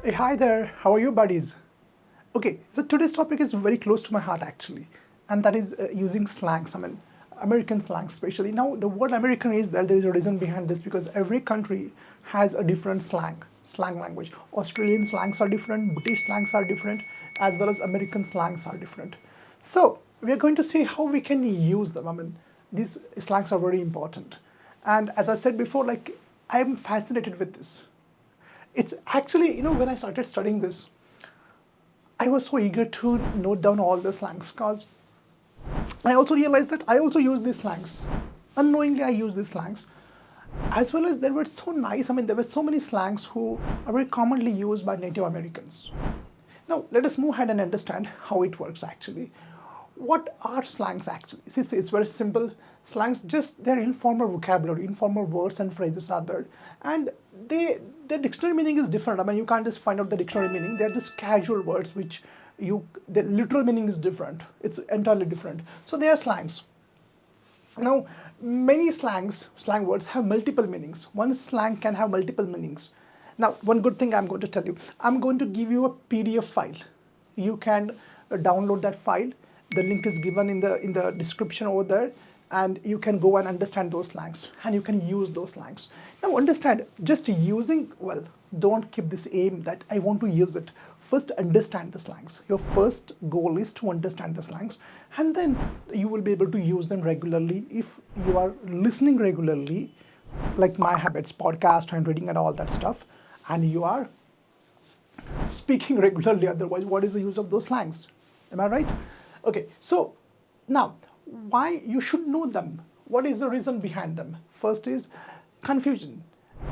Hey, hi there. How are you, buddies? Okay, so today's topic is very close to my heart actually, and that is using slangs. I mean, American slangs, especially. Now, the word American is there. There is a reason behind this because every country has a different slang language. Australian slangs are different, British slangs are different, as well as American slangs are different. So, we are going to see how we can use them. I mean, these slangs are very important. And as I said before, like, I am fascinated with this. It's actually, when I started studying this, I was so eager to note down all the slangs because I also realized that I also use these slangs. Unknowingly, I use these slangs. As well as they were so nice. I mean, there were so many slangs who are very commonly used by Native Americans. Now, let us move ahead and understand how it works actually. What are slangs actually? It's very simple. Slangs just their informal vocabulary, informal words and phrases are there, and their dictionary meaning is different. I mean, you can't just find out the dictionary meaning. They're just casual words which the literal meaning is different. It's entirely different. So they are slangs. Now, many slang words have multiple meanings. One slang can have multiple meanings. Now, one good thing I'm going to tell you, I'm going to give you a PDF file. You can download that file. The link is given in the description over there, and you can go and understand those slangs, and you can use those slangs. Now, understand, just using, well, don't keep this aim that I want to use it. First, understand the slangs. Your first goal is to understand the slangs, and then you will be able to use them regularly if you are listening regularly, like my habits, podcast and reading and all that stuff, and you are speaking regularly. Otherwise, what is the use of those slangs? Am I right? Okay, so now, why you should know them? What is the reason behind them? First is confusion.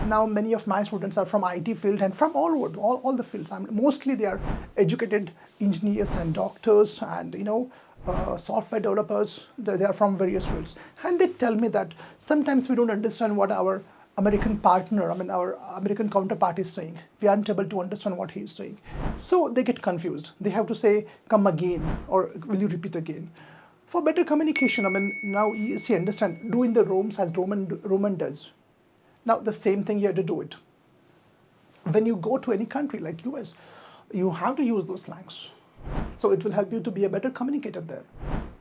Now, many of my students are from IT field and from all over, all the fields. Mostly they are educated engineers and doctors and software developers. They are from various fields, and they tell me that sometimes we don't understand what our American partner, I mean our American counterpart is saying. We aren't able to understand what he is saying. So they get confused. They have to say, come again, or will you repeat again? For better communication, I mean, now you see, understand, do in the Rome's as Roman does. Now the same thing you have to do it. When you go to any country like US, you have to use those slangs. So it will help you to be a better communicator there.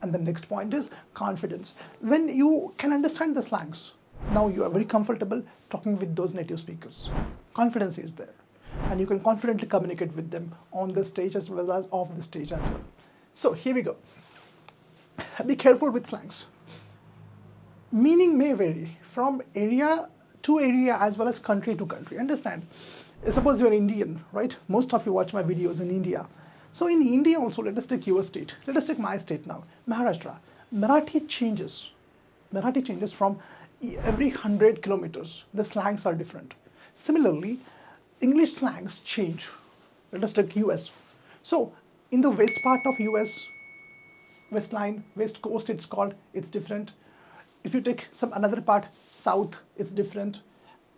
And the next point is confidence. When you can understand the slangs, now you are very comfortable talking with those native speakers. Confidence is there. And you can confidently communicate with them on the stage as well as off the stage as well. So here we go. Be careful with slangs. Meaning may vary from area to area as well as country to country. Understand? Suppose you're Indian, right? Most of you watch my videos in India. So in India also, let us take your state. Let us take my state now, Maharashtra. Marathi changes. Marathi changes from every 100 kilometers. The slangs are different. Similarly, English slangs change. Let us take US. So in the west part of US, West Coast it's called, it's different. If you take some another part, South, it's different.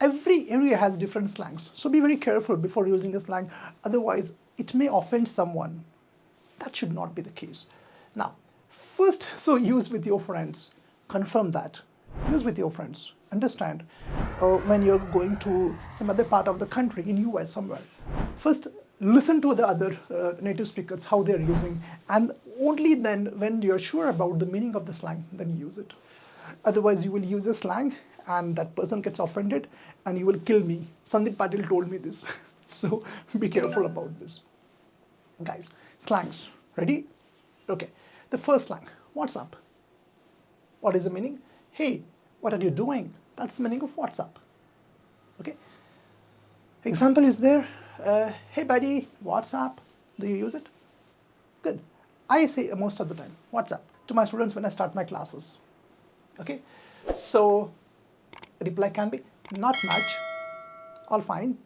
Every area has different slangs. So be very careful before using a slang. Otherwise, it may offend someone. That should not be the case. Now, first, so use with your friends. Confirm that. Use with your friends. Understand when you're going to some other part of the country, in US somewhere. First, listen to the other native speakers, how they're using, and only then, when you're sure about the meaning of the slang, then use it. Otherwise, you will use a slang and that person gets offended and you will kill me. Sandeep Patil told me this. So be careful about this. Guys, slangs. Ready? Okay. The first slang, what's up? What is the meaning? Hey, what are you doing? That's the meaning of what's up. Okay. Example is there. Hey buddy, what's up? Do you use it? Good. I say most of the time, what's up, to my students when I start my classes. Okay. So reply can be not much, all fine.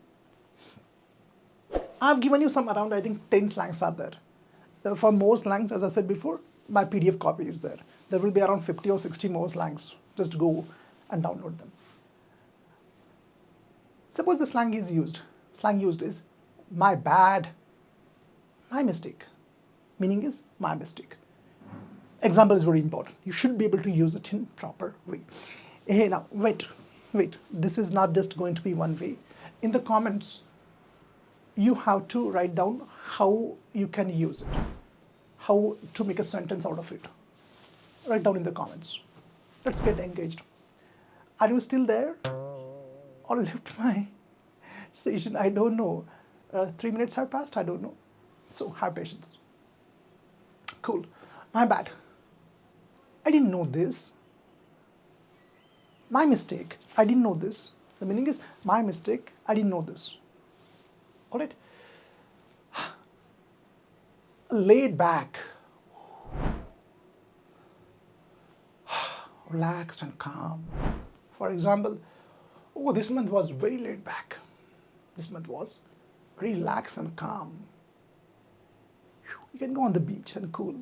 I've given you some around, I think 10 slangs are there. For more slangs, as I said before, my PDF copy is there. There will be around 50 or 60 more slangs. Just go and download them. Suppose the slang used is my bad, my mistake. Meaning is my mistake. Example is very important. You should be able to use it in proper way. Hey, now, wait. This is not just going to be one way. In the comments, you have to write down how you can use it, how to make a sentence out of it. Write down in the comments. Let's get engaged. Are you still there? Or left my session? I don't know. 3 minutes have passed? I don't know. So have patience. Cool. My bad. I didn't know this. My mistake. I didn't know this. The meaning is my mistake. I didn't know this. All right. Laid back. Relaxed and calm. For example, oh, this month was very laid back. This month was very relaxed and calm. You can go on the beach and cool.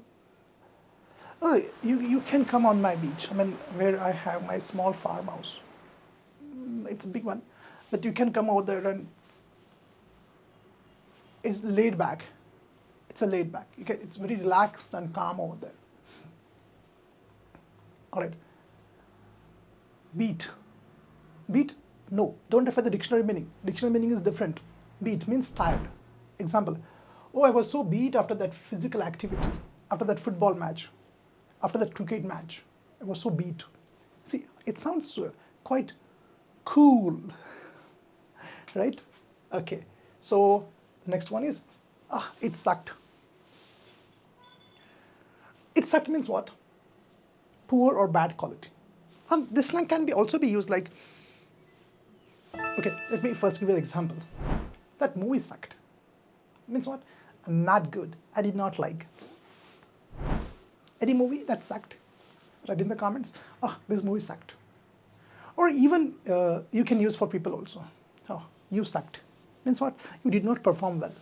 Oh, you can come on my beach. I mean, where I have my small farmhouse. It's a big one, but you can come over there and it's laid back. It's a laid back. It's very relaxed and calm over there. All right. Beat. Beat? No, don't refer the dictionary meaning. Dictionary meaning is different. Beat means tired. Example, oh, I was so beat after that physical activity, after that football match, after that cricket match. I was so beat. See, it sounds quite cool, right? Okay, so the next one is, it sucked. It sucked means what? Poor or bad quality. And this slang can also be used like, okay, let me first give you an example. That movie sucked. Means what? Not good. I did not like. Any movie that sucked? Write in the comments, this movie sucked. Or even you can use for people also. Oh, you sucked. Means what? You did not perform well.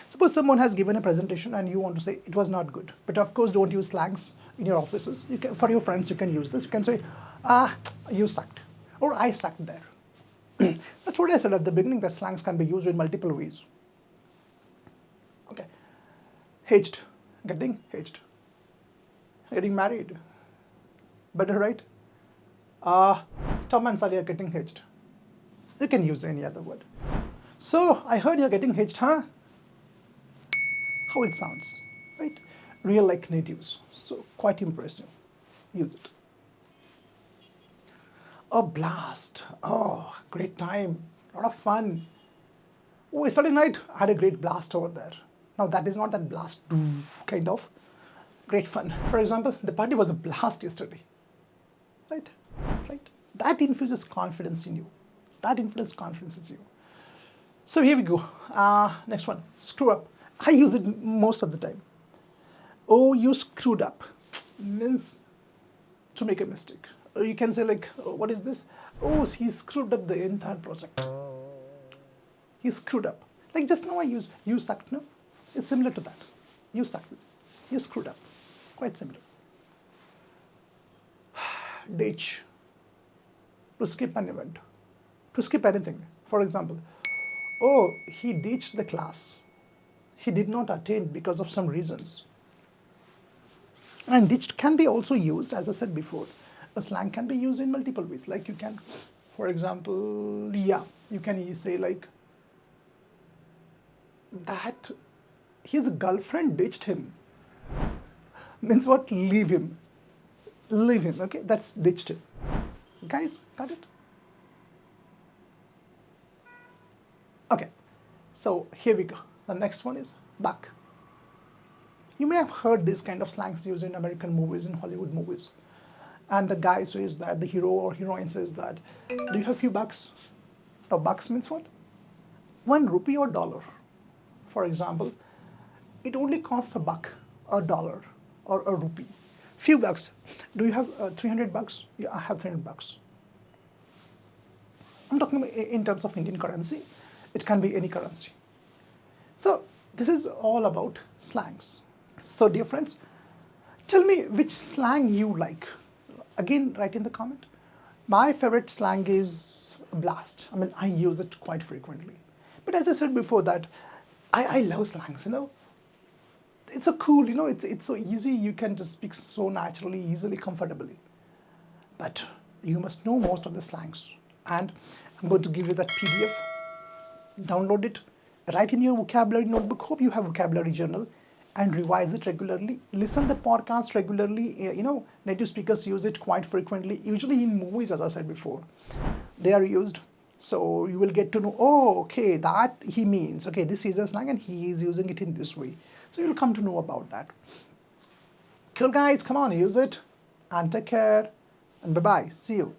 Suppose someone has given a presentation and you want to say it was not good. But of course, don't use slangs in your offices. You can, for your friends, you can use this. You can say, you sucked. Or I sucked there. That's what I said at the beginning, that slangs can be used in multiple ways. Okay. Hitched. Getting hitched. Getting married. Better, right? Tom and Sally are getting hitched. You can use any other word. So, I heard you're getting hitched, huh? How it sounds, right? Real like natives. So, quite impressive. Use it. A blast. Oh, great time. A lot of fun. Oh, yesterday night, I had a great blast over there. Now, that is not that blast, kind of. Great fun. For example, the party was a blast yesterday. Right? Right? That infuses confidence in you. That infuses confidence in you. So here we go. Next one. Screw up. I use it most of the time. Oh, you screwed up. Means to make a mistake. Or you can say like, what is this? Oh, he screwed up the entire project. He screwed up. Like just now I used, you sucked, no? It's similar to that. You sucked. You screwed up. Quite similar. Ditch. To skip an event. To skip anything. For example, oh, he ditched the class. He did not attend because of some reasons. And ditched can be also used, as I said before. A slang can be used in multiple ways. Like you can, for example, you can say like, that his girlfriend ditched him. Means what? Leave him. Leave him, okay? That's ditched him. Guys, got it? Okay, so here we go. The next one is buck. You may have heard this kind of slangs used in American movies, in Hollywood movies. And the guy says that, the hero or heroine says that, do you have few bucks? Now, bucks means what? 1 rupee or dollar. For example, it only costs a buck, a dollar, or a rupee. Few bucks. Do you have 300 bucks? Yeah, I have 300 bucks. I'm talking about in terms of Indian currency. It can be any currency. So this is all about slangs. So dear friends, tell me which slang you like. Again, write in the comment. My favorite slang is blast. I mean, I use it quite frequently. But as I said before that, I love slangs, you know. It's so cool, you know, it's so easy. You can just speak so naturally, easily, comfortably. But you must know most of the slangs. And I'm going to give you that PDF. Download it, Write in your vocabulary notebook. Hope you have vocabulary journal, and revise it regularly. Listen the podcast regularly. Native speakers use it quite frequently. Usually in movies, as I said before, they are used. So you will get to know, oh, okay, that he means, okay, this is a slang and he is using it in this way. So you'll come to know about that. Cool guys, come on, use it and take care and bye-bye. See you.